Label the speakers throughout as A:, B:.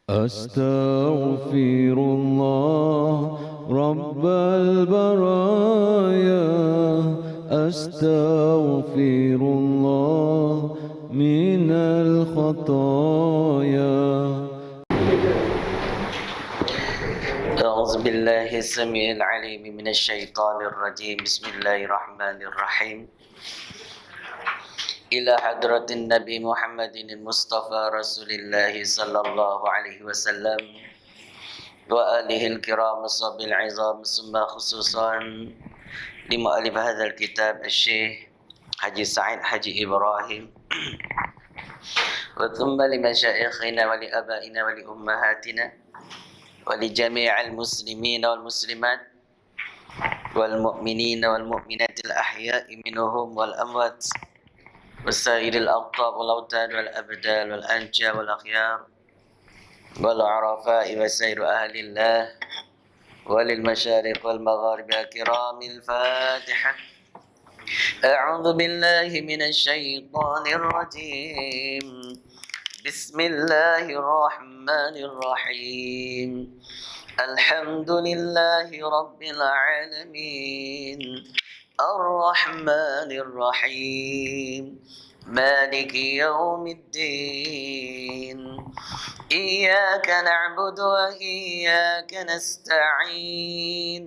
A: أستغفر الله رب البرايا، أستغفر الله من الخطايا.
B: أعوذ بالله السميع العليم من الشيطان الرجيم. بسم الله الرحمن الرحيم. إلى حضرة النبي محمد المصطفى رسول الله صلى الله عليه وسلم وآله الكرام الصحب العظام، ثم خصوصا لمؤلف هذا الكتاب الشيخ حجي سعيد حجي إبراهيم، وثم لمشايخنا ولآبائنا ولأمهاتنا ولجميع المسلمين والمسلمات والمؤمنين والمؤمنات الأحياء منهم والأموات وسائر الأقطاب والأوتاد والأبدال والأنجى والأخيار والعرفاء وسائر أهل الله وللمشارق والمغارب الكرام. الفاتحة. أعوذ بالله من الشيطان الرجيم. بسم الله الرحمن الرحيم. الحمد لله رب العالمين الرحمن الرحيم مالك يوم الدين. إياك نعبد وإياك نستعين.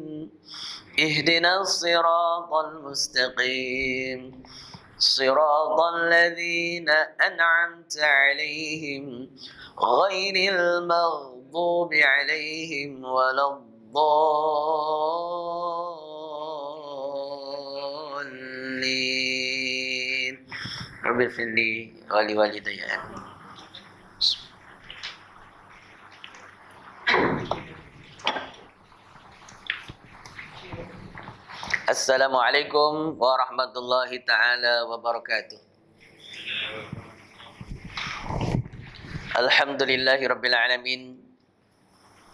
B: اهدنا الصراط المستقيم صراط الذين أنعمت عليهم غير المغضوب عليهم ولا الضالين. رب اغفر لي ولوالدي. Assalamualaikum warahmatullahi ta'ala wabarakatuh. Alhamdulillahi rabbil alamin.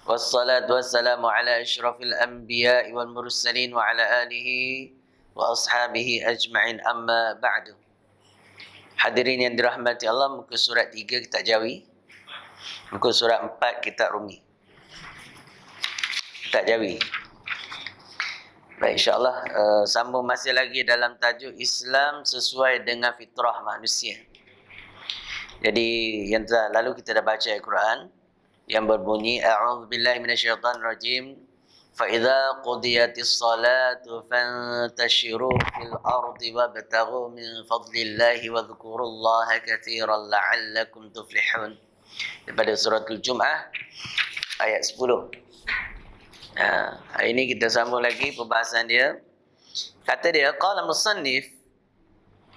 B: Wassalatu wassalamu ala asyrafil anbiya'i wal mursalin wa ala alihi wa ashabihi ajma'in, amma ba'du. Hadirin yang dirahmati Allah, muka surat 3 kita Jawi, muka surat 4 kita Rumi. Kita Jawi. Baik, insyaAllah sambung masih lagi dalam tajuk Islam sesuai dengan fitrah manusia. Jadi yang lalu kita dah baca Al-Quran yang berbunyi A'udzubillahi minasyaitanirrajim. فَإِذَا قُضِيَتِ الصَّلَاةُ فَانْتَشِرُوا فِي الْأَرْضِ وَابْتَغُوا مِنْ فَضْلِ اللَّهِ وَاذْكُرُوا اللَّهَ كَثِيرًا لَعَلَّكُمْ تُفْلِحُونَ. Daripada suratul Jum'ah ayat 10. Hari ini kita sambung lagi pembahasan dia. Kata dia, qala musannif,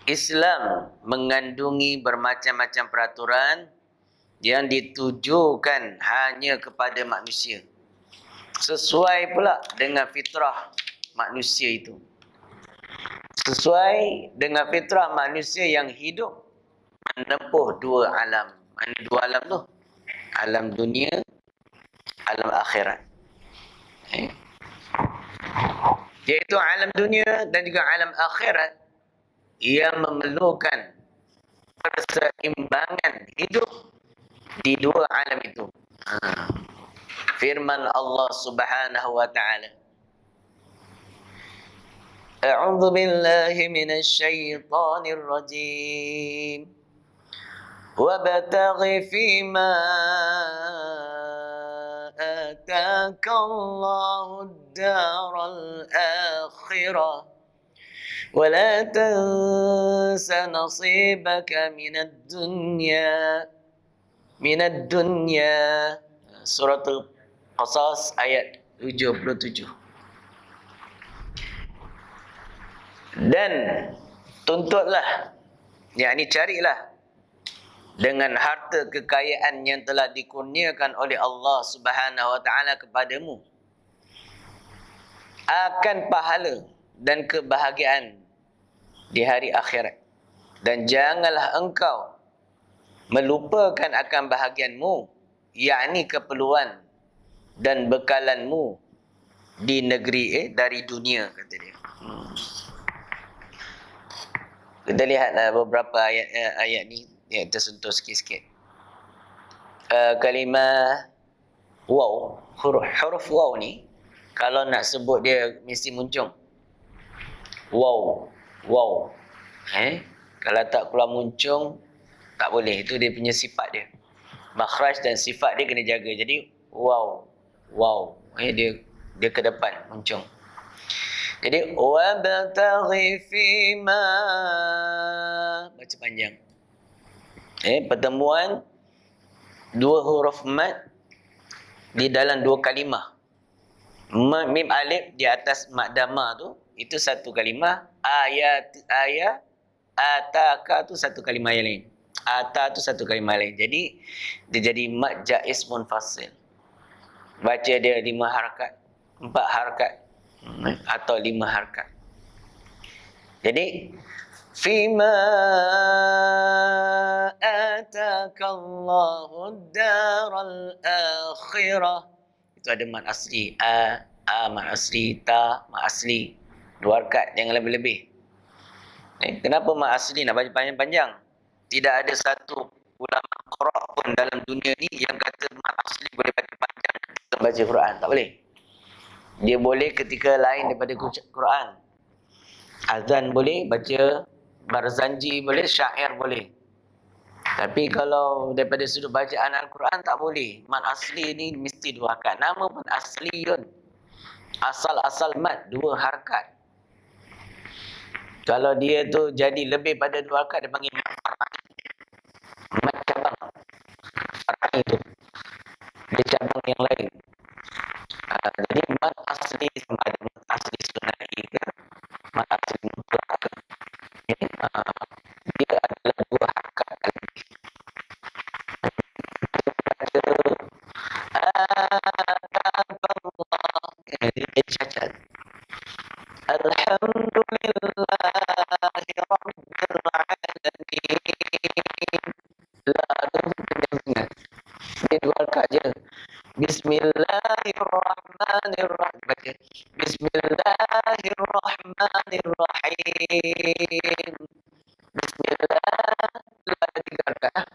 B: Islam mengandungi bermacam-macam peraturan yang ditujukan hanya kepada manusia, sesuai pula dengan fitrah manusia itu, sesuai dengan fitrah manusia yang hidup menempuh dua alam. Mana dua alam tu? Alam dunia, alam akhirat. Iaitu alam dunia dan juga alam akhirat yang memerlukan perseimbangan hidup di dua alam itu. Firman Allah Subhanahu wa ta'ala, A'udzu billahi minasy syaithanir rajim. Wabtaghi fima آتاك الله الدار الآخرة ولا تنس نصيبك من الدنيا. Surah Al-Qasas ayat 77. Dan tuntutlah, yakni carilah dengan harta kekayaan yang telah dikurniakan oleh Allah Subhanahu wa ta'ala kepadamu akan pahala dan kebahagiaan di hari akhirat. Dan janganlah engkau melupakan akan bahagianmu, yakni keperluan dan bekalanmu di negeri dari dunia, kata dia. Kita lihatlah beberapa ayat ni yang tersentuh sikit-sikit. kalimah waw, huruf waw ni kalau nak sebut dia mesti muncung. Waw, waw. Kalau tak keluar muncung tak boleh. Itu dia punya sifat dia. Makhraj dan sifat dia kena jaga. Jadi waw, waw. Dia ke depan muncung. Jadi wabtaghi fima, baca panjang. Pertemuan dua huruf mad di dalam dua kalimah. Mim alif di atas mad dhamma tu, itu satu kalimah. Ataka tu satu kalimah yang lain. Ata tu satu kalimah lain. Jadi dia jadi mad jaiz munfasil. Baca dia 5 harakat, 4 harakat atau 5 harakat. Jadi fima atakallahu daral akhirah, itu ada mad asli mad asli, ta mad asli, 2 harakat, jangan lebih-lebih. Kenapa mad asli nak baca panjang-panjang? Tidak ada satu ulama qira' pun dalam dunia ni yang kata mad asli boleh baca panjang untuk baca Quran. Tak boleh. Dia boleh ketika lain daripada Quran. Azan boleh, baca barzanji boleh, syair boleh. Tapi kalau daripada sudut bacaan Al-Quran tak boleh. Mad asli ni mesti 2 harakat. Nama pun asliyun. Asal-asal mad 2 harakat. Kalau dia tu jadi lebih pada 2 harakat, dia panggil mad far'i. Mad cabang. Far'i tu. Dia cabang yang lain. Jadi mad asli sama ada mad asli sunnah ke mad asli mutlak ke. Dia adalah 2 harakat. Dia cacat. Alhamdulillahi Rabbil Alamin. Lalu ingat. Dia 2 harakat je. Bismillahirrahmanirrahim. Baca. Bismillahirrahmanirrahim. Bismillah. 3 harakat.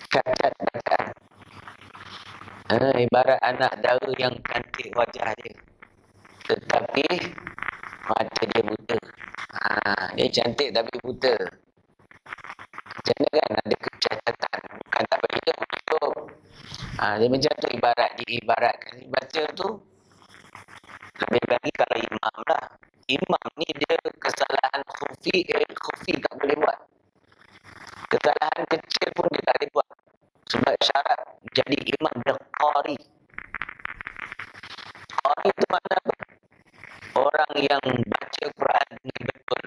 B: Cacat bacaan. Ibarat anak dara yang cantik wajah dia, tetapi mata dia buta. Dia cantik tapi buta. Macam mana kan ada kecacatan, bukan tak berhidup. Dia macam tu diibaratkan. Baca tu lebih lagi kalau imam lah. Imam ni dia kesalahan khufi tak boleh buat. Kesalahan kecil pun dia tak boleh buat. Sebab syarat jadi imam dia qari. Qari itu mana apa? Orang yang baca Quran dengan betul.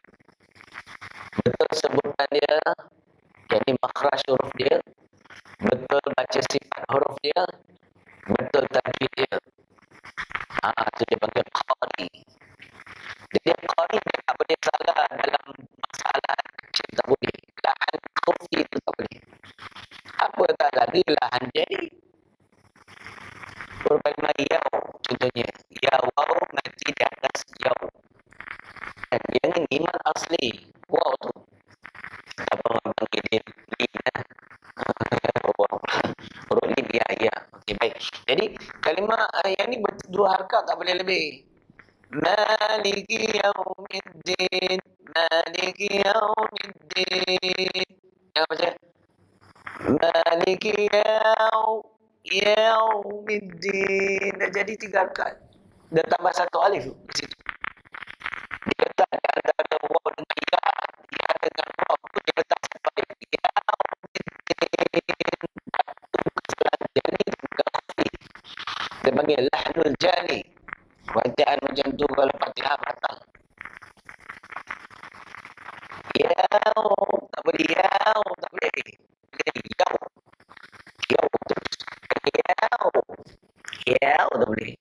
B: Betul sebutan dia, jadi makhraj huruf dia, betul baca sifat huruf dia, betul tajwid dia. Itu dia panggil qari. Jadi qari dia tak boleh salah dalam masalah kecil, tak boleh. Lahan khufi itu tak boleh. Apa tak lagi lahan jadi. Berbagai yaw contohnya. Yaw mati di atas yaw. Yang ini mad asli. Waw tu. Apa orang panggil dia? Lina. Huruf lin, ya. Okey, baik. Jadi kalimah yang ni 2 harakat tak boleh lebih. Maliki yaumiddin. Maliki yaumiddin. Yang baca. Maliki yaumiddin. Dah jadi 3 harakat. Dah tambah 1 alif tu di situ. Dia letak antara waw dengan ya dengan waw tu dia letak 1 alif. Yaumiddin. Kesalahan jali bukan khufi. Dia panggil lahnul jali. Bacaan macam tu kalau Fatihah batal. Tak boleh yaw, tak boleh. Yaw terus. Yaw tak boleh.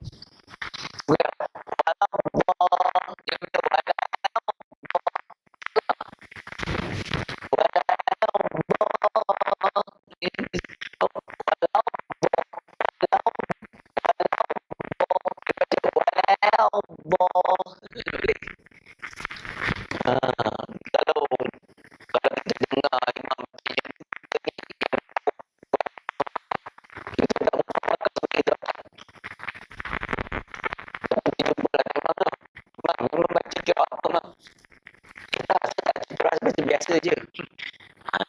B: Kalau kita dengar imam biasa je.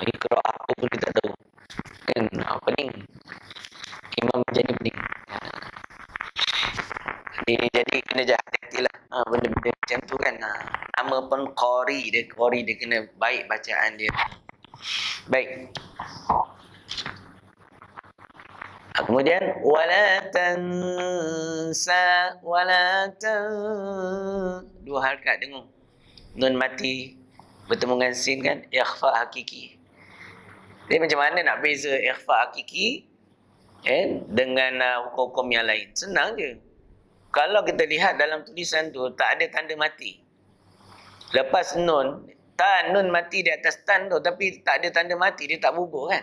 B: Ini qiraah apa pun kita tahu. Kan pening. Imam jadi pening. Jadi kena hati-hatilah benda-benda macam tu kan. Nama pun qari dia kena baik bacaan dia. Baik. Kemudian wala tansa dua harakat dengung. Nun mati bertemu dengan sin kan, ikhfa hakiki. Jadi macam mana nak beza ikhfa hakiki dengan hukum-hukum yang lain? Senang je. Kalau kita lihat dalam tulisan tu tak ada tanda mati. Lepas nun mati di atas tan tu tapi tak ada tanda mati, dia tak bubuh kan?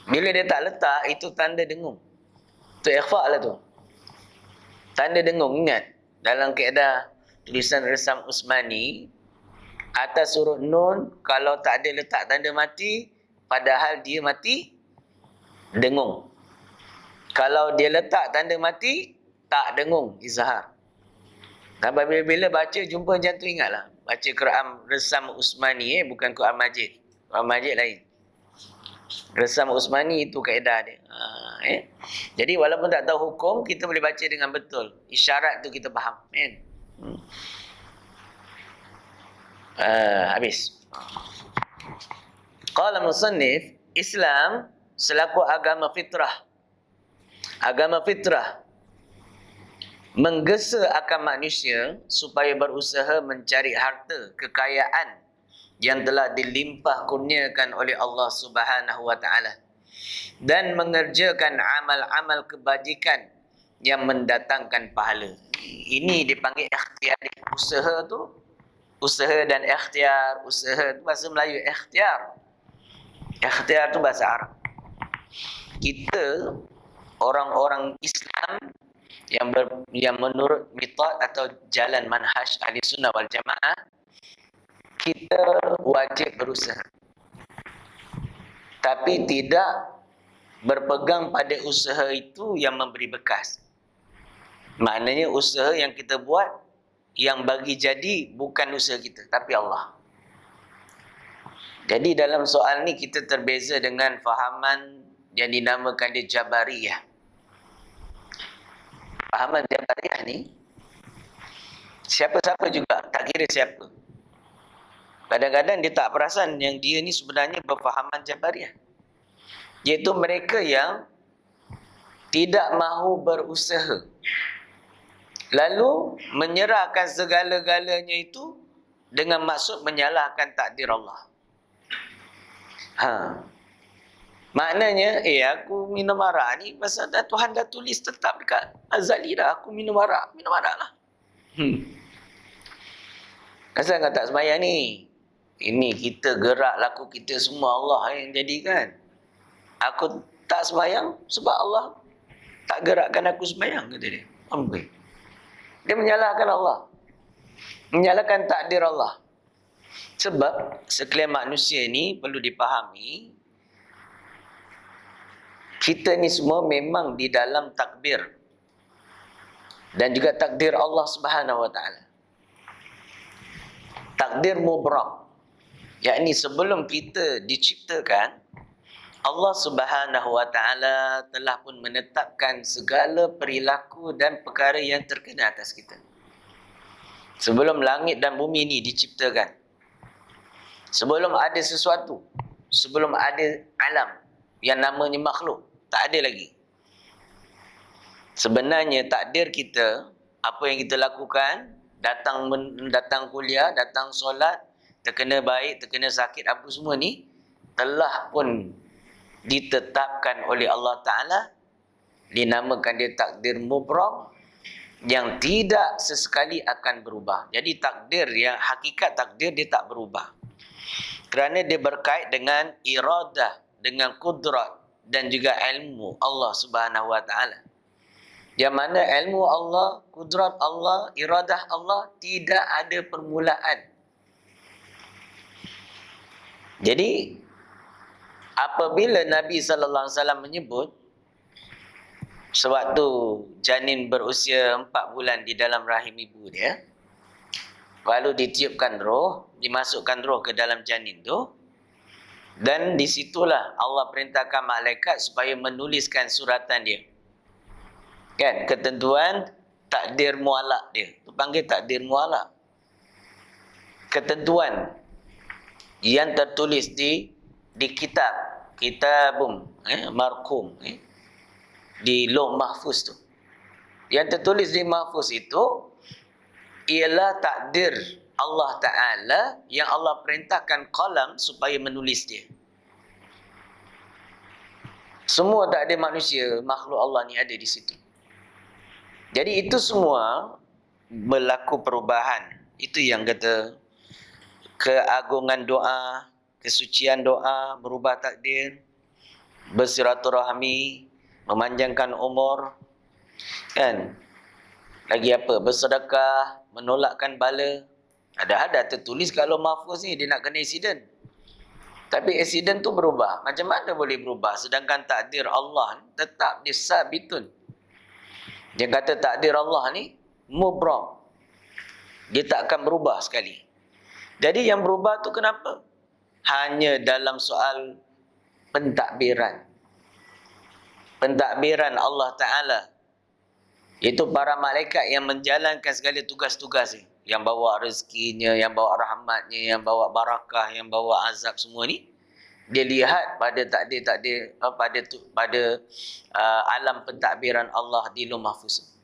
B: Bila dia tak letak, itu tanda dengung. Itu ikhfa lah tu. Tanda dengung, ingat. Dalam kaedah tulisan resam Usmani, atas huruf nun, kalau tak ada letak tanda mati, padahal dia mati, dengung. Kalau dia letak tanda mati, tak dengung, izhar. Sampai bila-bila baca, jumpa macam tu, ingatlah. Baca Quran resam Usmani, bukan Quran Majid. Quran Majid lain. Resam Usmani itu kaedah dia. Jadi walaupun tak tahu hukum, kita boleh baca dengan betul. Isyarat tu kita faham. Habis. Qala musannif, Islam selaku agama fitrah. Agama fitrah menggesa akan manusia supaya berusaha mencari harta, kekayaan yang telah dilimpah kurniakan oleh Allah Subhanahu wa taala dan mengerjakan amal-amal kebajikan yang mendatangkan pahala. Ini dipanggil ikhtiar. Usaha tu, usaha dan ikhtiar. Usaha tu bahasa Melayu, ikhtiar. Ikhtiar tu bahasa Arab. Kita orang-orang Islam yang menurut mitat atau jalan manhaj ahli sunnah wal jamaah, kita wajib berusaha. Tapi tidak berpegang pada usaha itu yang memberi bekas. Maknanya usaha yang kita buat, yang bagi jadi bukan usaha kita, tapi Allah. Jadi dalam soal ni kita terbeza dengan fahaman yang dinamakan dia Jabariyah. Fahaman Jabariyah ni, siapa-siapa juga, tak kira siapa. Kadang-kadang dia tak perasan yang dia ni sebenarnya berfahaman Jabariyah. Iaitu mereka yang tidak mahu berusaha, lalu menyerahkan segala-galanya itu dengan maksud menyalahkan takdir Allah. Maknanya, aku minum arak ni pasal Tuhan dah tulis tetap dekat azali dah, aku minum arak lah. Asal kau tak sembahyang ni? Ini kita gerak laku kita semua Allah yang jadikan. Aku tak sembahyang sebab Allah tak gerakkan aku sembahyang, kata dia. Ambil. Dia menyalahkan Allah. Menyalahkan takdir Allah. Sebab sekalian manusia ni perlu dipahami, kita ni semua memang di dalam takbir dan juga takdir Allah Subhanahu wa taala. Takdir mubram. Yakni sebelum kita diciptakan, Allah Subhanahu wa taala telah pun menetapkan segala perilaku dan perkara yang terkena atas kita. Sebelum langit dan bumi ni diciptakan, sebelum ada sesuatu, sebelum ada alam yang namanya makhluk, tak ada lagi. Sebenarnya takdir kita, apa yang kita lakukan, datang kuliah, datang solat, terkena baik, terkena sakit, apa semua ni telah pun ditetapkan oleh Allah Ta'ala, dinamakan dia takdir mubram, yang tidak sesekali akan berubah. Jadi takdir, yang hakikat takdir dia tak berubah, kerana dia berkait dengan iradah, dengan kudrat dan juga ilmu Allah Subhanahu wa taala. Yang mana ilmu Allah, kudrat Allah, iradah Allah tidak ada permulaan. Jadi apabila Nabi sallallahu alaihi wasallam menyebut sewaktu janin berusia 4 bulan di dalam rahim ibu dia, lalu ditiupkan roh, dimasukkan roh ke dalam janin tu, dan disitulah Allah perintahkan malaikat supaya menuliskan suratan dia. Kan, ketentuan takdir mualak dia. Itu panggil takdir mualak. Ketentuan yang tertulis di kitabum marqum, di Lauh Mahfuz tu. Yang tertulis di mahfuz itu ialah takdir Allah Ta'ala yang Allah perintahkan qalam supaya menulis dia. Semua takdir manusia, makhluk Allah ni ada di situ. Jadi itu semua berlaku perubahan. Itu yang kata keagungan doa, kesucian doa, berubah takdir, bersilaturahmi, memanjangkan umur, kan? Lagi apa? Bersedekah, menolakkan bala. Ada tertulis kalau mahfuz ni dia nak kena accident. Tapi accident tu berubah. Macam mana boleh berubah? Sedangkan takdir Allah tetap dia sabitun. Dia kata takdir Allah ni mubram. Dia tak akan berubah sekali. Jadi yang berubah tu kenapa? Hanya dalam soal pentadbiran. Pentadbiran Allah Ta'ala. Itu para malaikat yang menjalankan segala tugas-tugas ni. Yang bawa rezekinya, yang bawa rahmatnya, yang bawa barakah, yang bawa azab semua ni. Dia lihat pada takdir-takdir, pada alam pentadbiran Allah di Lauh Mahfuz.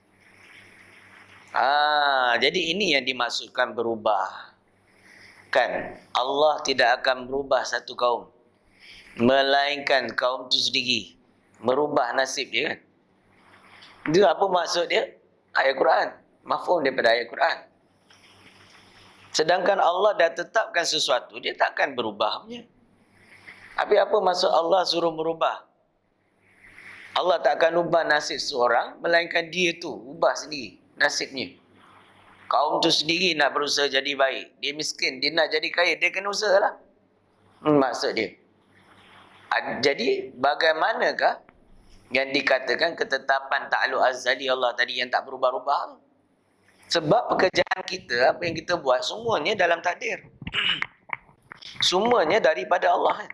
B: Jadi ini yang dimaksudkan berubah. Kan? Allah tidak akan berubah satu kaum. Melainkan kaum tu sendiri merubah nasib dia, kan? Itu apa maksud dia? Ayat Quran. Mafhum daripada ayat Quran. Sedangkan Allah dah tetapkan sesuatu, dia takkan berubah punya. Tapi apa maksud Allah suruh berubah? Allah takkan ubah nasib seorang, melainkan dia tu ubah sendiri nasibnya. Kaum tu sendiri nak berusaha jadi baik. Dia miskin, dia nak jadi kaya, dia kena usaha lah. Maksud dia. Jadi bagaimanakah yang dikatakan ketetapan ta'alluq azali Allah tadi yang tak berubah-ubah? Sebab pekerjaan kita, apa yang kita buat, semuanya dalam takdir. Semuanya daripada Allah.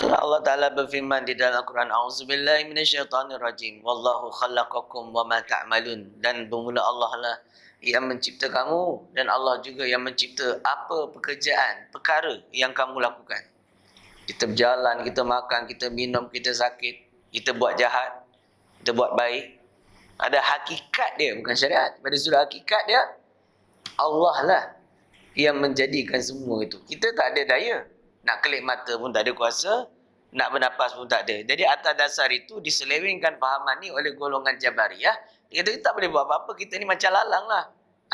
B: Allah Ta'ala berfirman di dalam Al-Quran, A'udzubillahi minasyaitanirrajim, Wallahu khalaqakum wa ma ta'malun. Dan bermula Allah lah yang mencipta kamu, dan Allah juga yang mencipta apa pekerjaan, perkara yang kamu lakukan. Kita berjalan, kita makan, kita minum, kita sakit, kita buat jahat, kita buat baik. Ada hakikat dia, bukan syariat. Pada sudut hakikat dia, Allah lah yang menjadikan semua itu. Kita tak ada daya. Nak kelip mata pun tak ada kuasa, nak bernafas pun tak ada. Jadi atas dasar itu diselewengkan fahaman ni oleh golongan Jabariyah. Dia kata kita tak boleh buat apa-apa, kita ni macam lalang lah.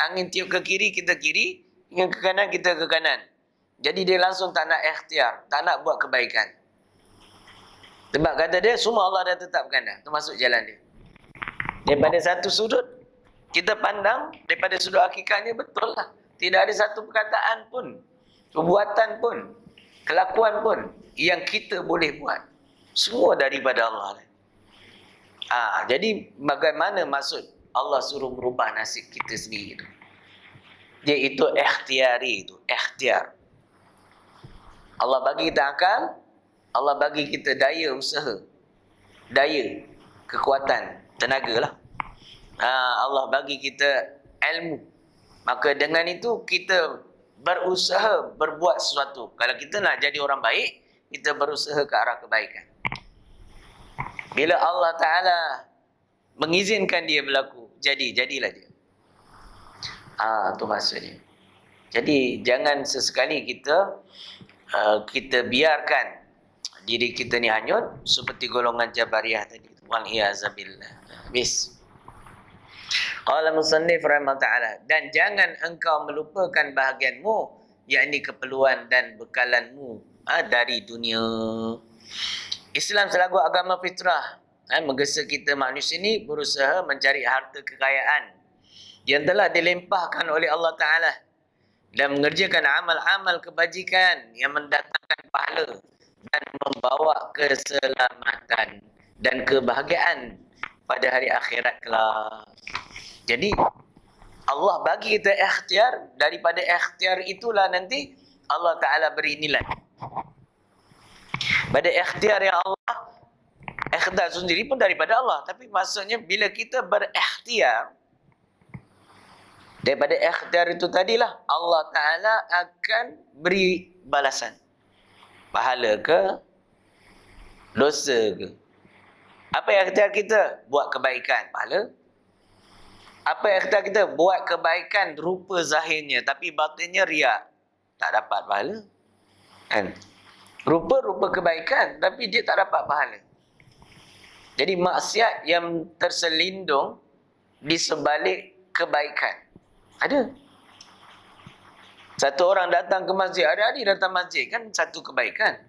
B: Angin tiup ke kiri, kita kiri. Angin ke kanan, kita ke kanan. Jadi dia langsung tak nak ikhtiar, tak nak buat kebaikan. Sebab kata dia, semua Allah dah tetapkan dah. Termasuk jalan dia. Daripada satu sudut, kita pandang, daripada sudut hakikatnya betul lah. Tidak ada satu perkataan pun, perbuatan pun, kelakuan pun yang kita boleh buat. Semua daripada Allah. Jadi bagaimana maksud Allah suruh merubah nasib kita sendiri itu? Iaitu ikhtiari itu, ikhtiar. Allah bagi kita akal, Allah bagi kita daya usaha, daya, kekuatan, tenaga lah. Allah bagi kita ilmu. Maka dengan itu kita berusaha berbuat sesuatu. Kalau kita nak jadi orang baik, kita berusaha ke arah kebaikan. Bila Allah Ta'ala mengizinkan dia berlaku, jadilah dia. Itu maksudnya. Jadi jangan sesekali kita biarkan diri kita ni hanyut seperti golongan Jabariyah tadi. Wal'iyazabillah. Bis. Qala musannif rahimahullah ta'ala, dan jangan engkau melupakan bahagianmu, yakni keperluan dan bekalanmu dari dunia. Islam selaku agama fitrah menggesa kita manusia ni berusaha mencari harta kekayaan yang telah dilempahkan oleh Allah Ta'ala dan mengerjakan amal-amal kebajikan yang mendatangkan pahala dan membawa keselamatan dan kebahagiaan pada hari akhirat kelak. Jadi Allah bagi kita ikhtiar, daripada ikhtiar itulah nanti Allah Ta'ala beri nilai. Pada ikhtiar yang Allah, ikhtiar sendiri pun daripada Allah. Tapi maksudnya bila kita berikhtiar, daripada ikhtiar itu tadilah Allah Ta'ala akan beri balasan. Pahala ke, dosa ke. Apa yang ikhtiar kita? Buat kebaikan, pahala. Apa yang ikhtiar kita? Buat kebaikan rupa zahirnya, tapi batinnya riak, tak dapat pahala. Kan? Rupa-rupa kebaikan, tapi dia tak dapat pahala. Jadi maksiat yang terselindung di sebalik kebaikan. Ada. Satu orang datang ke masjid, hari-hari datang masjid, kan satu kebaikan.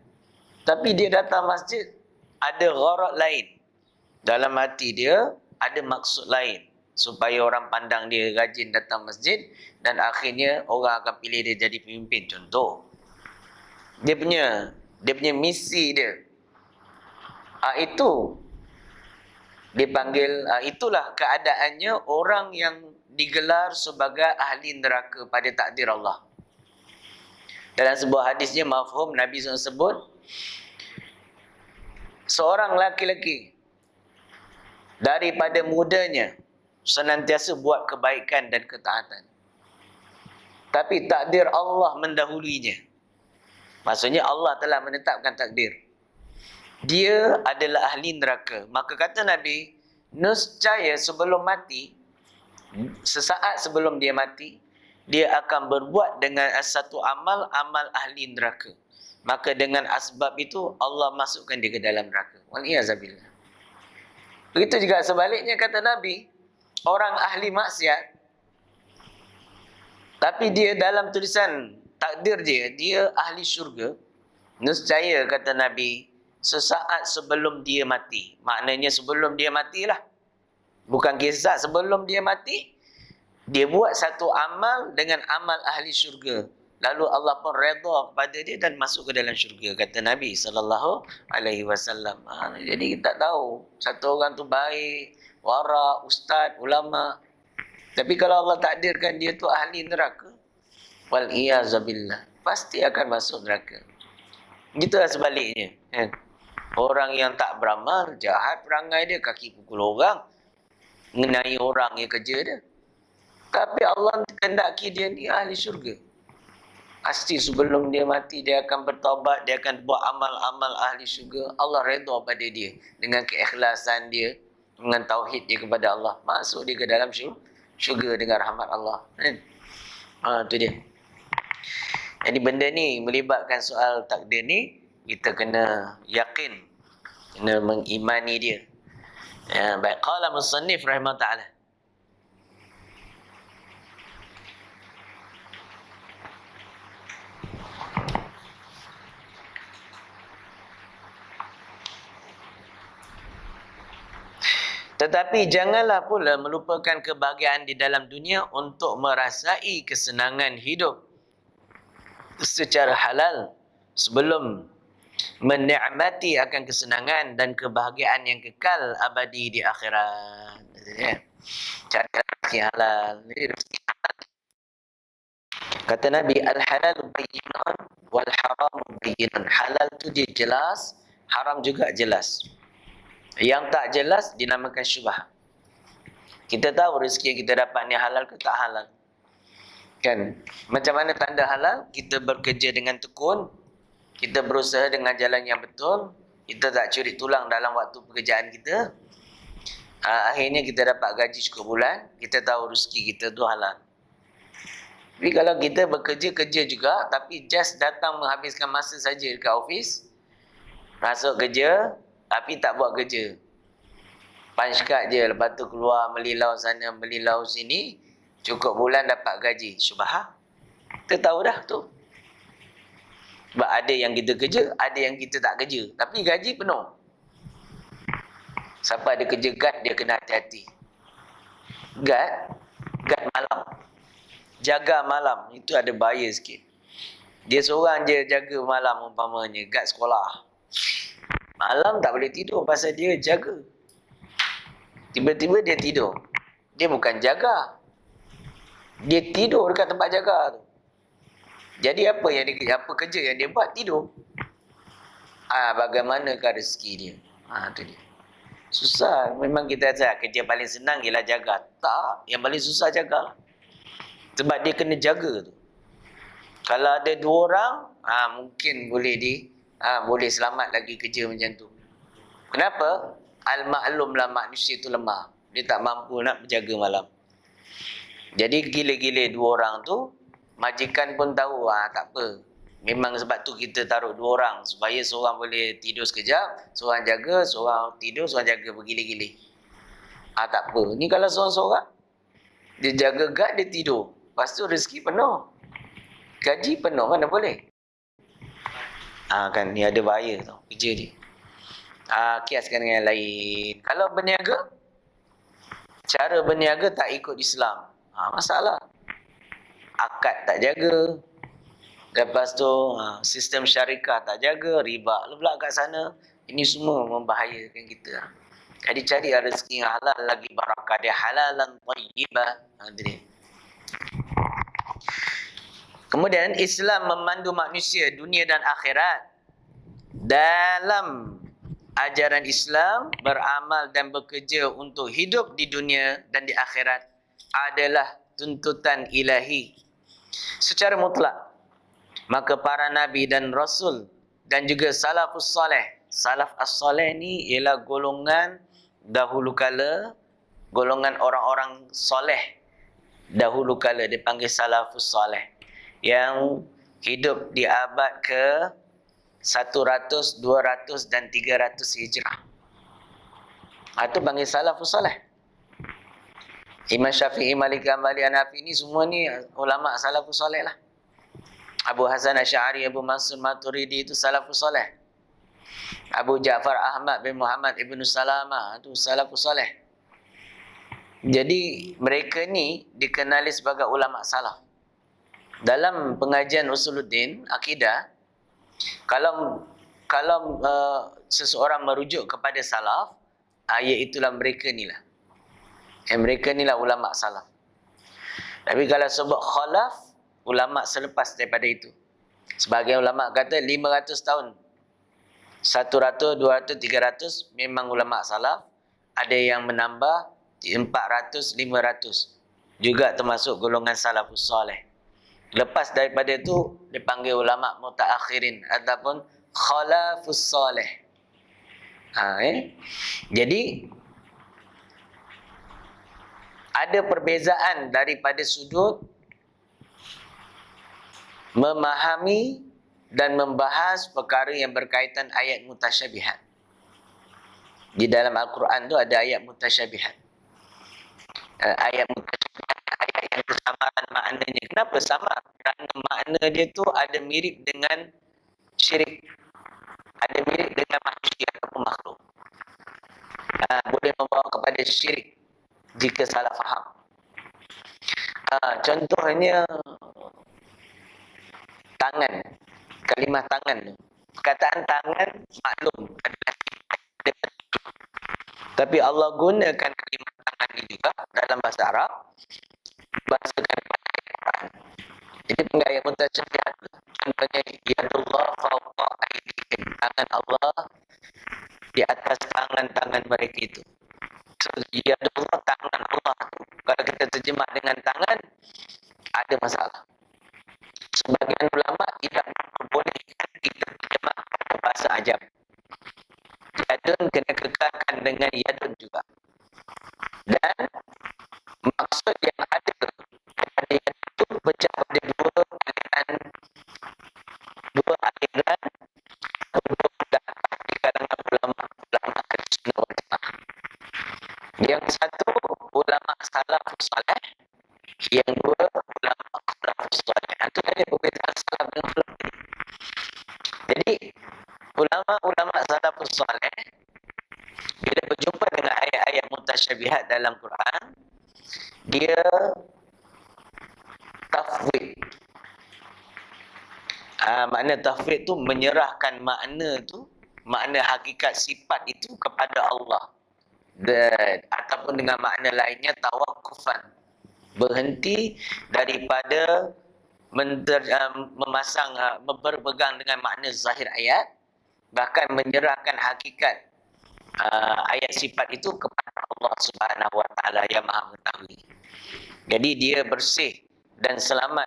B: Tapi dia datang masjid, ada gharak lain. Dalam hati dia, ada maksud lain. Supaya orang pandang dia rajin datang masjid, dan akhirnya orang akan pilih dia jadi pemimpin. Contoh. Dia punya misi dia. Itu dipanggil, itulah keadaannya orang yang digelar sebagai ahli neraka pada takdir Allah. Dalam sebuah hadisnya mafhum Nabi SAW sebut, seorang laki-laki daripada mudanya senantiasa buat kebaikan dan ketaatan, tapi takdir Allah mendahuluinya. Maksudnya Allah telah menetapkan takdir. Dia adalah ahli neraka. Maka kata Nabi, nescaya sebelum mati, sesaat sebelum dia mati, dia akan berbuat dengan satu amal ahli neraka. Maka dengan asbab itu Allah masukkan dia ke dalam neraka. Waliyazabillah. Begitu juga sebaliknya kata Nabi, orang ahli maksiat, tapi dia dalam tulisan takdir dia ahli syurga, nescaya kata Nabi, sesaat sebelum dia mati. Maknanya sebelum dia matilah. Bukan kisah sebelum dia mati, dia buat satu amal dengan amal ahli syurga. Lalu Allah pun redha kepada dia dan masuk ke dalam syurga, kata Nabi SAW. Jadi kita tahu satu orang tu baik, wara, ustaz, ulama. Tapi kalau Allah takdirkan dia tu ahli neraka, wal-iyazabillah, pasti akan masuk neraka. Gitulah sebaliknya. Orang yang tak beramal, jahat perangai dia, kaki pukul orang, mengenai orang yang kerja dia. Tapi Allah kehendaki dia ni ahli syurga. Pasti sebelum dia mati, dia akan bertaubat, dia akan buat amal-amal ahli syurga. Allah redha pada dia dengan keikhlasan dia, dengan tauhid dia kepada Allah. Masuk dia ke dalam syurga dengan rahmat Allah. Itu dia. Jadi benda ni melibatkan soal takdir ni, kita kena yakin, kena mengimani dia. Baik, qala musannif rahimahullah ta'ala. Tetapi janganlah pula melupakan kebahagiaan di dalam dunia untuk merasai kesenangan hidup secara halal sebelum menikmati akan kesenangan dan kebahagiaan yang kekal abadi di akhirat. Cari rezeki halal. Kata Nabi, al-halal bayyinun wal haram bayyinun. Halal tu dia jelas, haram juga jelas. Yang tak jelas dinamakan syubhat. Kita tahu rezeki yang kita dapat ni halal ke tak halal. Kan? Macam mana tanda halal? Kita bekerja dengan tekun, kita berusaha dengan jalan yang betul, kita tak curi tulang dalam waktu pekerjaan kita. Akhirnya kita dapat gaji cukup bulan, kita tahu rezeki kita tu halal. Tapi kalau kita kerja juga, tapi just datang menghabiskan masa saja dekat office, masuk kerja, tapi tak buat kerja, punch card je, lepas tu keluar melilau sana, melilau sini, cukup bulan dapat gaji, syubhat. Kita tahu dah tu. Sebab ada yang kita kerja, ada yang kita tak kerja, tapi gaji penuh. Siapa ada kerja guard, dia kena hati-hati. Guard malam, jaga malam, itu ada bahaya sikit. Dia seorang je jaga malam umpamanya, guard sekolah. Malam tak boleh tidur pasal dia jaga. Tiba-tiba dia tidur. Dia bukan jaga. Dia tidur dekat tempat jaga tu. Jadi apa kerja yang dia buat? Tidur. Bagaimanakah rezeki dia? Tu dia. Susah. Memang kita rasa kerja paling senang ialah jaga. Tak. Yang paling susah jaga. Sebab dia kena jaga tu. Kalau ada 2 orang, mungkin boleh selamat lagi kerja macam tu. Kenapa? Al-maklumlah manusia tu lemah. Dia tak mampu nak berjaga malam. Jadi gila-gila 2 orang tu, majikan pun tahu, tak apa. Memang sebab tu kita taruh 2 orang. Supaya seorang boleh tidur sekejap, seorang jaga, seorang tidur, seorang jaga bergila-gila. Tak apa. Ni kalau seorang-seorang, dia jaga guard, dia tidur. Lepas tu rezeki penuh. Gaji penuh, mana boleh? Kan ni ada bahaya tau, kerja dia. Kiaskan dengan yang lain. Kalau berniaga, cara berniaga tak ikut Islam. Masalah. Akad tak jaga. Lepas tu sistem syarikat tak jaga, riba pula kat sana. Ini semua membahayakan kita. Jadi cari rezeki yang halal lagi barakah, dia halalan thayyibah. Kemudian Islam memandu manusia dunia dan akhirat. Dalam ajaran Islam, beramal dan bekerja untuk hidup di dunia dan di akhirat adalah tuntutan ilahi secara mutlak. Maka para nabi dan rasul dan juga salafus saleh. Salaf as-saleh ni ialah golongan dahulu kala, golongan orang-orang soleh dahulu kala, dipanggil salafus saleh, yang hidup di abad ke 100, 200 dan 300 Hijrah. Itu panggil salafus saleh. Imam Syafi'i, Malik, Hambali, Hanafi ni semua ni ulama salafus saleh lah. Abu Hasan Asy'ari, Abu Mansur Maturidi itu salafus saleh. Abu Ja'far Ahmad bin Muhammad Ibn Salamah itu salafus saleh. Jadi mereka ni dikenali sebagai ulama salaf. Dalam pengajian Usuluddin Akidah, kalau seseorang merujuk kepada salaf, iaitulah mereka ni lah. Mereka ni lah ulama salaf. Tapi kalau sebut khalaf, ulama selepas daripada itu. Sebagian ulama kata 500 tahun. 100, 200, 300 memang ulama salaf. Ada yang menambah 400, 500. Juga termasuk golongan salafus saleh. Lepas daripada itu dipanggil ulama mutaakhirin ataupun khalafus saleh. Jadi ada perbezaan daripada sudut memahami dan membahas perkara yang berkaitan ayat mutasyabihat. Di dalam Al-Quran tu ada ayat mutasyabihat. Ayat mutasyabihat, ayat yang kesamaan maknanya. Kenapa sama? Kerana makna dia tu ada mirip dengan syirik. Ada mirip dengan manusia ataupun makhluk. Boleh membawa kepada syirik jika salah faham. Contohnya tangan. Kalimah tangan tu. Perkataan tangan maklum adalah, tapi Allah gunakan kalimah tangan ini juga dalam bahasa Arab, bahasa kalimah Quran. Jadi penggaya mutasyabihat. Contohnya yadullah fawqa aydihim, tangan Allah di atas tangan-tangan mereka itu. So, yadullah, tangan Allah. Kalau kita terjemah dengan tangan, ada masalah. Sebagian ulama tidak membolehkan kita terjemah pada bahasa ajam. Yadun kena kekalkan dengan yadun juga. Dan maksud yang ada pada yadun itu pecah pada dua aliran, dua pendapat di kalangan ulama Ahlussunnah wal Jamaah. Yang satu ulama salafus saleh, yang dua ulama khalafus saleh. Itu tadi perbezaan salaf dengan khalaf. Jadi ulama salafus saleh bila berjumpa dengan ayat-ayat mutasyabihat dalam Quran, dia tafwid. Makna tafwid tu menyerahkan makna hakikat sifat itu kepada Allah. Ataupun dengan makna lainnya tawakufan. Berhenti daripada berpegang dengan makna zahir ayat, bahkan menyerahkan hakikat ayat sifat itu kepada Allah Subhanahu wa taala yang Maha mengetahui. Jadi dia bersih dan selamat.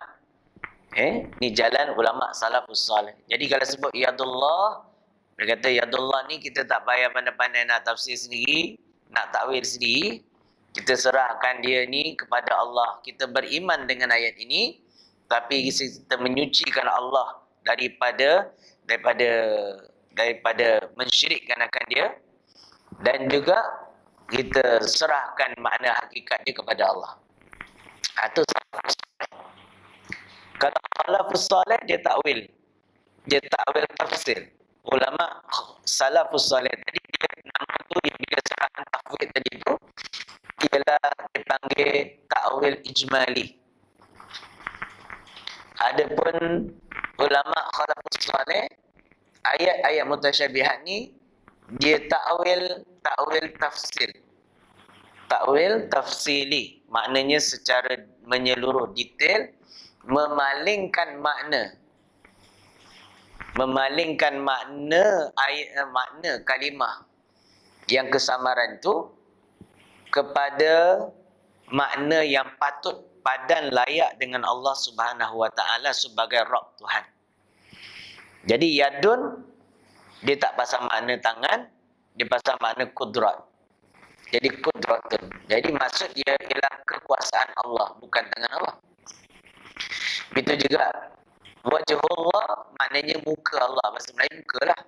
B: Ni jalan ulama salafus salih. Jadi kalau sebut yadullah, dia kata yadullah ni kita tak payah pandai-pandai nak tafsir sendiri, nak takwil sendiri. Kita serahkan dia ni kepada Allah. Kita beriman dengan ayat ini, tapi kita menyucikan Allah daripada mensyirikkan akan dia, dan juga kita serahkan makna hakikat dia kepada Allah. Itu salafus salih. Kalau salafus salih dia takwil tafsir. Ulama salafus salih tadi dia nama tu yang bila serahkan tafwid tadi tu ialah dipanggil takwil ijmali. Adapun ulama salafus salih, ayat-ayat mutasyabihat ni dia takwil tafsir. Takwil tafsili, maknanya secara menyeluruh detail, memalingkan makna ayat, makna kalimah yang kesamaran tu kepada makna yang patut padan layak dengan Allah Subhanahu wa taala sebagai Rabb Tuhan. Jadi yadun dia tak pasang makna tangan, dia pasang makna kudrat. Jadi kudratun. Jadi maksud dia ialah kekuasaan Allah, bukan tangan Allah. Begitu juga wajhullah, maknanya muka Allah. Bahasa Melayu muka lah,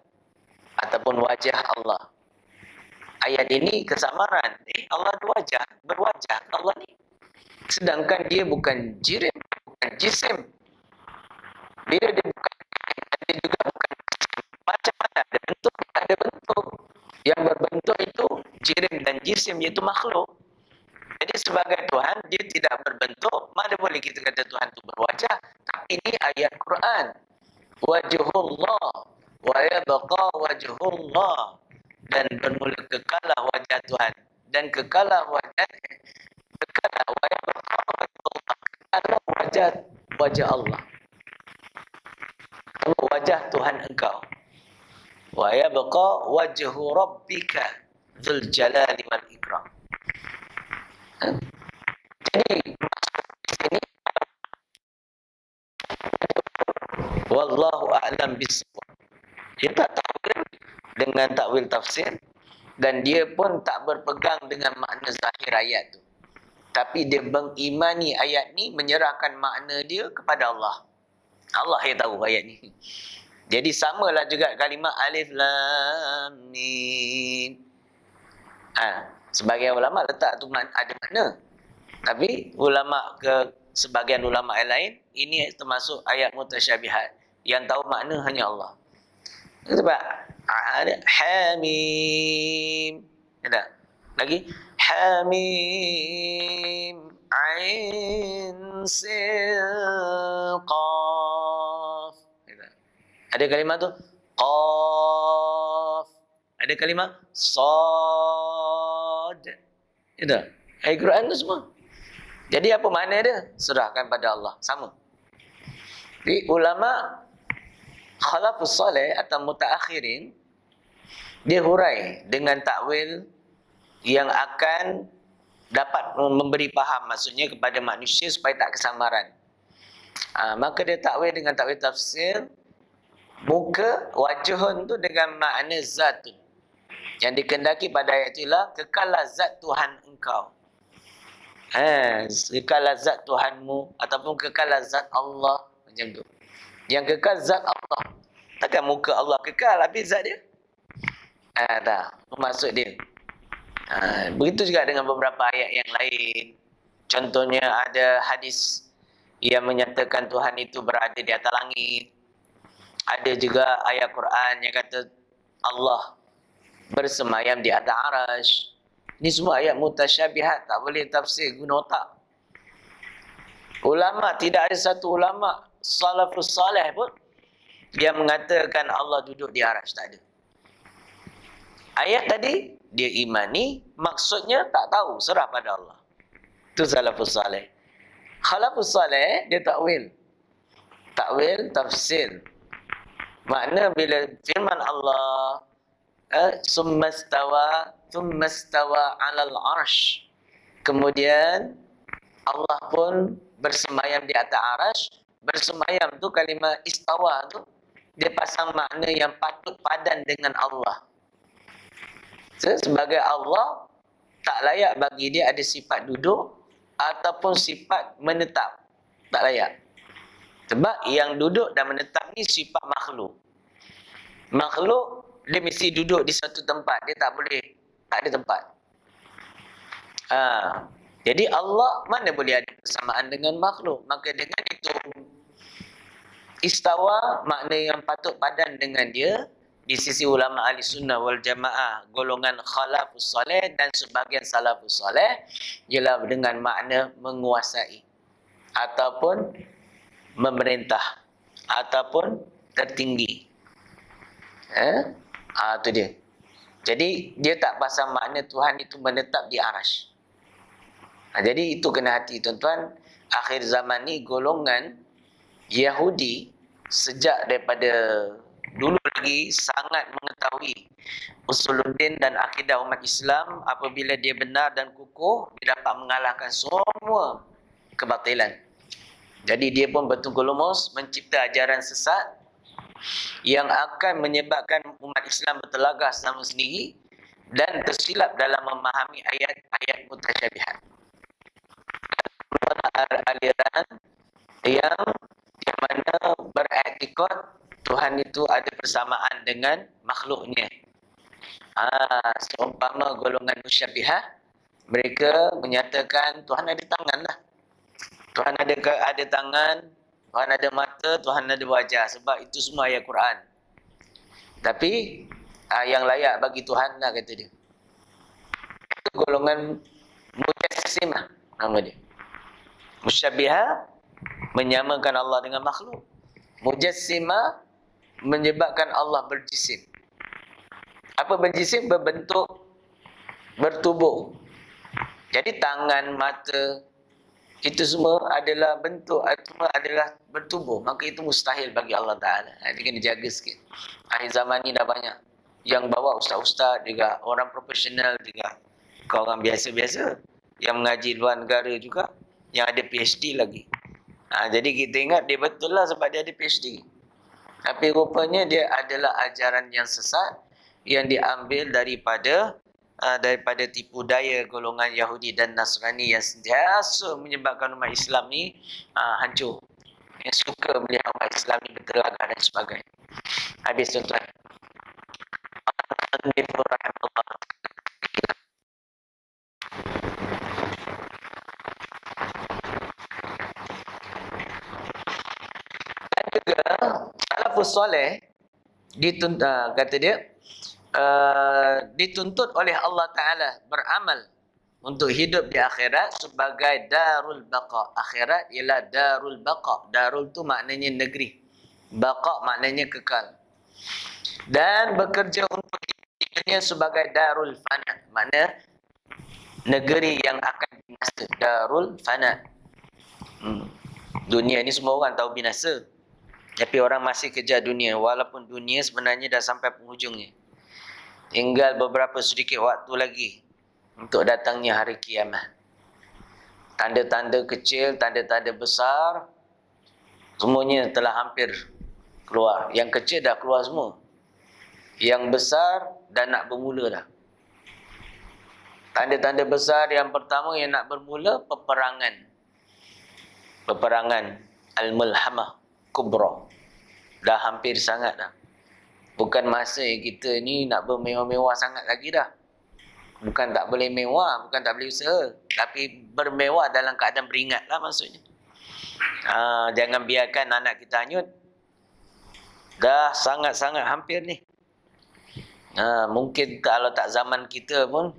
B: ataupun wajah Allah. Ayat ini kesamaran. Allah ada wajah, berwajah Allah ni. Sedangkan dia bukan jirim, bukan jisim. Bila dia bukan, dia juga bukan macam mana ada bentuk, ada bentuk. Yang berbentuk itu jirim dan jisim, iaitu makhluk. Jadi sebagai Tuhan, dia tidak berbentuk. Mana boleh kita kata Tuhan itu berwajah? Tapi ini ayat Quran. Wajhullah wa yabqa wajhullah, dan bermula kekalah wajah Tuhan, dan kekalah wa yabqa wajhullah, kekalah wajah Allah, wajah Tuhan engkau. Wa yabqa wajhu rabbika dzul jalali wal ikram. Jadi di sini wallahu a'lam bissawab. Dia tak takwil dengan takwil tafsir, dan dia pun tak berpegang dengan makna zahir ayat tu. Tapi dia mengimani ayat ni, menyerahkan makna dia kepada Allah. Allah yang tahu ayat ni. Jadi samalah juga kalimah alif lam mim. Sebagian ulama letak tu ada makna. Tapi sebagian ulama yang lain, ini termasuk ayat mutasyabihat. Yang tahu makna hanya Allah. Sebab Hamim. Ada lagi Hamim Ain Sin Qaf. Ada kalimah tu Qaf. Ada kalimah Sad. Itu ayat Quran tu semua. Jadi apa makna dia? Serahkan pada Allah. Sama. Jadi ulama khalafus salih atau mutaakhirin, dia hurai dengan takwil yang akan dapat memberi faham, maksudnya kepada manusia supaya tak kesamaran. Maka dia takwil dengan takwil tafsir, muka, wajhun tu dengan makna zatun. Yang dikendaki pada ayat itulah kekalah zat Tuhan engkau. Kekalah zat Tuhanmu, ataupun kekalah zat Allah, macam tu. Yang kekal zat Allah. Takkan muka Allah kekal, habis zat dia? Tak, maksud dia. Begitu juga dengan beberapa ayat yang lain. Contohnya ada hadis yang menyatakan Tuhan itu berada di atas langit. Ada juga ayat Quran yang kata Allah bersemayam di atas arasy. Ini semua ayat mutasyabihat, tak boleh tafsir guna otak. Ulama, tidak ada satu ulama salafus salih pun dia mengatakan Allah duduk di arasy, tak ada. Ayat tadi dia imani, maksudnya tak tahu, serah pada Allah. Itu salafus salih. Khalafus salih dia takwil. Takwil, tafsir. Makna bila firman Allah summa stawa 'alal arsh. Kemudian Allah pun bersemayam di atas arasy. Bersemayam tu kalimah istawa tu dia pasang makna yang patut padan dengan Allah. So, sebagai Allah tak layak bagi dia ada sifat duduk ataupun sifat menetap. Tak layak. Sebab yang duduk dan menetap ni sifat makhluk. Makhluk dia mesti duduk di satu tempat. Dia tak boleh tak ada tempat. Jadi Allah mana boleh ada persamaan dengan makhluk. Maka dengan itu istawa makna yang patut padan dengan dia di sisi ulama ahli sunnah wal jamaah golongan khalafus salih dan sebahagian salafus salih ialah dengan makna menguasai ataupun memerintah ataupun tertinggi. Itu dia. Jadi dia tak pasang makna Tuhan itu menetap di arasy. Jadi itu kena hati tuan-tuan. Akhir zaman ni golongan Yahudi sejak daripada dulu lagi sangat mengetahui usuluddin dan akidah umat Islam. Apabila dia benar dan kukuh, dia dapat mengalahkan semua kebatilan. Jadi dia pun betul lumus mencipta ajaran sesat yang akan menyebabkan umat Islam bertelagah sama sendiri dan tersilap dalam memahami ayat-ayat mutasyabihat. Aliran yang mana beretikad Tuhan itu ada persamaan dengan makhluknya. Seumpama golongan musyabihah, mereka menyatakan Tuhan ada tangan lah. Tuhan ada tangan, Tuhan ada mata, Tuhan ada wajah. Sebab itu semua ayat Quran. Tapi yang layak bagi Tuhan lah kata dia. Itu golongan mujassimah nama dia. Musyabihah menyamakan Allah dengan makhluk. Mujassimah menyebabkan Allah berjisim. Apa berjisim? Berbentuk, bertubuh. Jadi tangan, mata, itu semua adalah bentuk, semua adalah bertubuh. Maka itu mustahil bagi Allah Ta'ala. Jadi kena jaga sikit. Akhir zaman ni dah banyak yang bawa ustaz-ustaz juga, orang profesional juga, orang biasa-biasa yang mengaji luar negara juga, yang ada PhD lagi. Jadi kita ingat dia betul lah sebab dia ada PhD. Tapi rupanya dia adalah ajaran yang sesat yang diambil daripada tipu daya golongan Yahudi dan Nasrani yang sentiasa menyebabkan umat Islam ni hancur. Yang suka melihat umat Islam ni bertelagah dan sebagainya. Habis tuan-tuan. Salafus soleh kata dia dituntut oleh Allah Ta'ala beramal untuk hidup di akhirat sebagai darul baqa. Akhirat ialah darul baqa. Darul tu maknanya negeri, baqa maknanya kekal. Dan bekerja untuk hidupnya sebagai darul fana, makna negeri yang akan binasa. Darul fana. Dunia ni semua orang tahu binasa, tapi orang masih kejar dunia, walaupun dunia sebenarnya dah sampai penghujungnya. Tinggal beberapa sedikit waktu lagi untuk datangnya hari kiamat. Tanda-tanda kecil, tanda-tanda besar, semuanya telah hampir keluar. Yang kecil dah keluar semua. Yang besar dah nak bermula dah. Tanda-tanda besar yang pertama yang nak bermula, peperangan. Peperangan Al-Mulhamah Kubra. Dah hampir sangat dah. Bukan masa kita ni nak bermewah-mewah sangat lagi dah. Bukan tak boleh mewah, bukan tak boleh usaha. Tapi bermewah dalam keadaan beringat lah maksudnya. Jangan biarkan anak kita hanyut. Dah sangat-sangat hampir ni. Mungkin kalau tak zaman kita pun,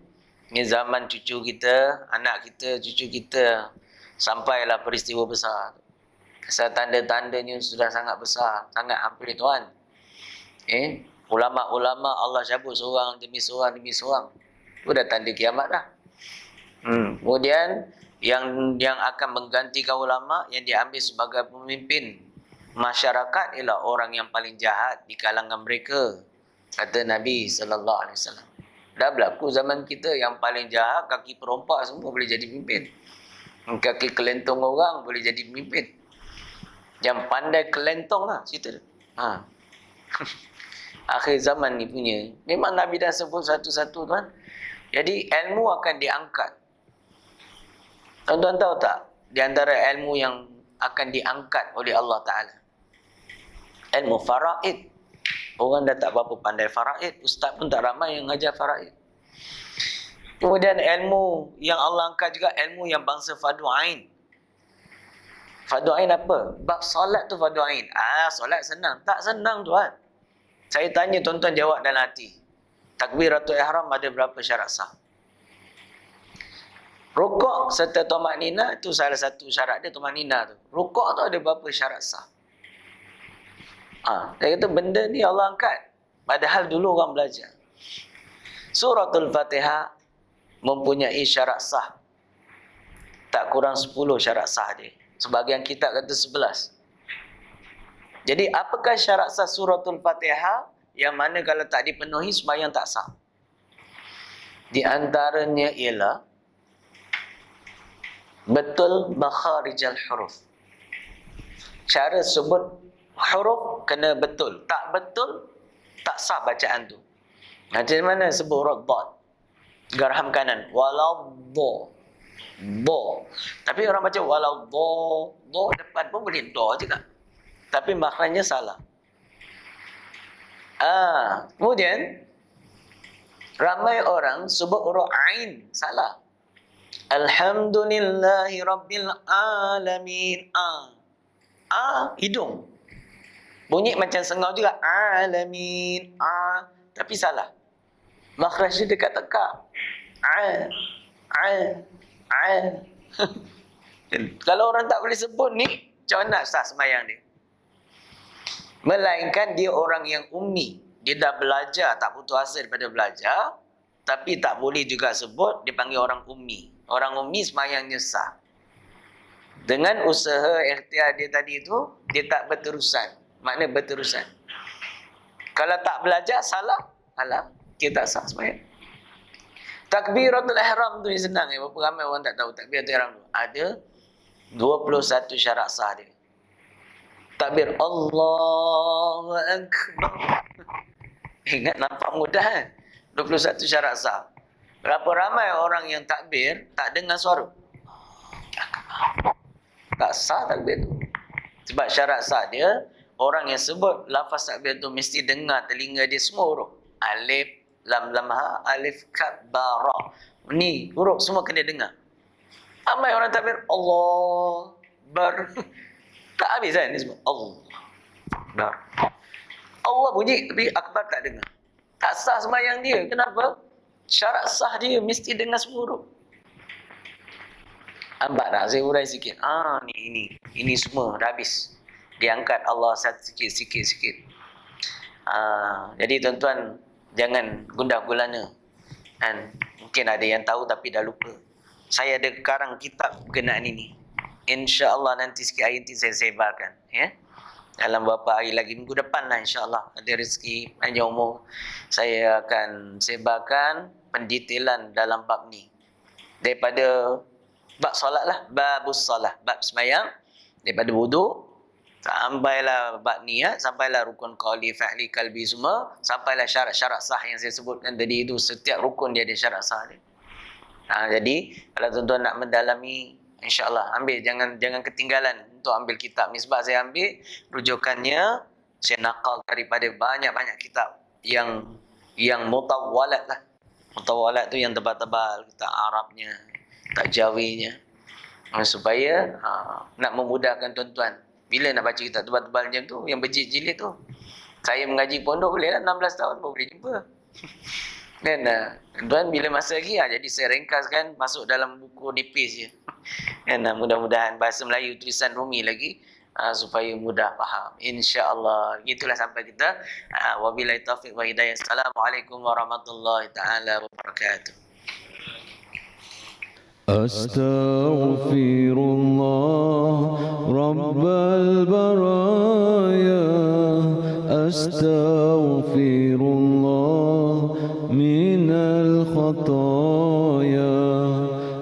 B: ni zaman cucu kita, anak kita, cucu kita, sampailah peristiwa besar. Pasal tanda-tandanya sudah sangat besar, sangat hampir tuan. Ulama-ulama Allah cabut seorang demi seorang demi seorang. Itu dah tanda kiamat dah. Kemudian yang akan menggantikan ulama yang diambil sebagai pemimpin masyarakat ialah orang yang paling jahat di kalangan mereka, kata Nabi sallallahu alaihi wasallam. Dah berlaku zaman kita yang paling jahat, kaki perompak semua boleh jadi pemimpin. Kaki kelentong orang boleh jadi pemimpin. Yang pandai kelentong lah cerita dia. Akhir zaman ni punya. Memang Nabi dah sebut satu-satu tuan. Jadi ilmu akan diangkat. Tuan-tuan tahu tak? Di antara ilmu yang akan diangkat oleh Allah Ta'ala. Ilmu faraid. Orang dah tak berapa pandai faraid. Ustaz pun tak ramai yang ngajar faraid. Kemudian ilmu yang Allah angkat juga ilmu yang bangsa fardu ain. Fardu ain apa? Bab solat tu fardu ain. Solat senang. Tak senang tuan. Saya tanya tuan-tuan jawab dalam hati. Takbiratul ihram ada berapa syarat sah? Rukuk serta tumakninah itu salah satu syarat dia, tumakninah tu. Rukuk tu ada berapa syarat sah? Dia kata benda ni Allah angkat. Padahal dulu orang belajar. Suratul Fatihah mempunyai syarat sah. Tak kurang 10 syarat sah dia. Sebahagian kitab kata 11. Jadi apakah syarat sah suratul Fatihah yang mana kalau tak dipenuhi sembahyang tak sah? Di antaranya ialah betul makharijal huruf. Cara sebut huruf kena betul. Tak betul, tak sah bacaan tu. Macam mana sebut huruf dad? Garham kanan. Walau do. Do. Tapi orang baca walau do. Do depan pun boleh do juga. Tapi makhrajnya salah. Kemudian ramai orang sebut huruf ain salah. Alhamdulillahi Rabbil Alamin. Hidung. Bunyi macam sengau juga. Alamin. Tapi salah. Makhraj dia dekat tekak. Kalau orang tak boleh sebut ni, macam mana sah sembahyang dia? Melainkan dia orang yang ummi. Dia dah belajar, tak putus asa daripada belajar. Tapi tak boleh juga sebut, dia panggil orang ummi. Orang ummi sembahyangnya sah. Dengan usaha ikhtiar dia tadi tu, dia tak berterusan. Makna berterusan. Kalau tak belajar, salah. Kita tak sah sembahyang. Takbiratul ihram tu ni senang. Berapa ramai orang tak tahu takbiratul ihram tu. Ada 21 syarat sah dia. Takbir Allahu Akbar. Ingat nampak mudah kan? 21 syarat sah. Berapa ramai orang yang takbir tak dengar suara? Tak sah takbir tu. Sebab syarat sah dia, orang yang sebut lafaz takbir tu mesti dengar telinga dia semua huruf. Alif, lam, ha, alif, kaf, ba, ra. Ni huruf semua kena dengar. Ramai orang takbir Allah bar. Tak habis kan ni semua. Allah bar. Allah bunyi tapi akbar tak dengar. Tak sah sembahyang dia. Kenapa? Syarat sah dia mesti dengar semua huruf. Nampak tak? Saya urai sikit. Ini semua dah habis. Diangkat Allah sikit. Jadi tuan-tuan jangan gundah gulana. Kan? Mungkin ada yang tahu tapi dah lupa. Saya ada karang kitab berkenaan ini. InsyaAllah nanti sikit hari nanti saya sebarkan. Ya? Dalam beberapa hari lagi, minggu depan lah insyaAllah. Ada rezeki, panjang umur. Saya akan sebarkan pendetailan dalam bab ni. Daripada bab solat lah. Babus solat. Bab sembahyang. Daripada wuduk. Sampailah bab niat. Sampailah rukun qawli, fa'li, kalbi semua. Sampailah syarat-syarat sah yang saya sebutkan tadi itu. Setiap rukun dia ada syarat sah dia. Jadi kalau tuan-tuan nak mendalami, InsyaAllah ambil, jangan ketinggalan untuk ambil kitab ni. Sebab saya ambil rujukannya, saya nakal daripada banyak-banyak kitab yang mutawwalat lah. Mutawwalat tu yang tebal-tebal, kitab Arabnya, kitab Jawinya. Supaya nak memudahkan tuan-tuan. Bila nak baca kitab tebal-tebal macam tu, yang berjilid-jilid tu. Saya mengaji pondok boleh lah 16 tahun baru boleh jumpa. Dan tuan bila masa lagi jadi saya ringkaskan masuk dalam buku nipis je. Dan mudah-mudahan bahasa Melayu tulisan Rumi lagi supaya mudah faham. Insya-Allah. Gitulah sampai kita. Wabillahi taufiq wa hidayah. Assalamualaikum warahmatullahi taala wabarakatuh.
A: أستغفر الله رب البرايا أستغفر الله من الخطايا